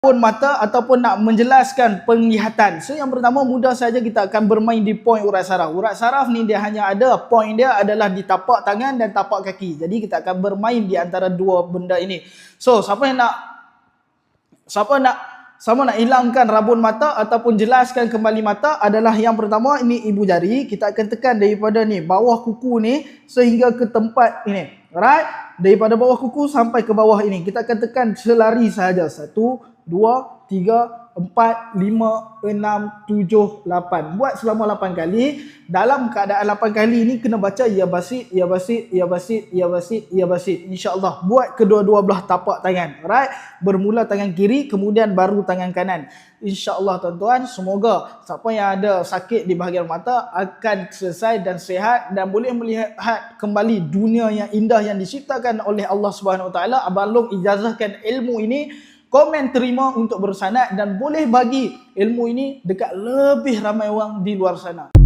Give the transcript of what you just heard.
pun mata ataupun nak menjelaskan penglihatan. So yang pertama mudah saja kita akan bermain di poin urat saraf. Urat saraf ni dia hanya ada poin dia adalah di tapak tangan dan tapak kaki. Jadi kita akan bermain di antara dua benda ini. So siapa nak hilangkan rabun mata ataupun jelaskan kembali mata adalah yang pertama ini ibu jari. Kita akan tekan daripada ni bawah kuku ni sehingga ke tempat ini. Alright? Daripada bawah kuku sampai ke bawah ini. Kita akan tekan selari sahaja. 1, 2, 3, 4, 5, 6, 7, 8. Buat selama 8 kali. Dalam keadaan 8 kali ni kena baca ya basit, ya basit, ya basit, ya basit, ya basit. InsyaAllah. Buat kedua-dua belah tapak tangan. Alright? Bermula tangan kiri, kemudian baru tangan kanan. InsyaAllah tuan-tuan, semoga siapa yang ada sakit di bahagian mata akan selesai dan sihat dan boleh melihat kembali dunia yang indah yang diciptakan oleh Allah Subhanahu Wa Taala. Abang Long ijazahkan ilmu ini, komen terima untuk bersanad dan boleh bagi ilmu ini dekat lebih ramai orang di luar sana.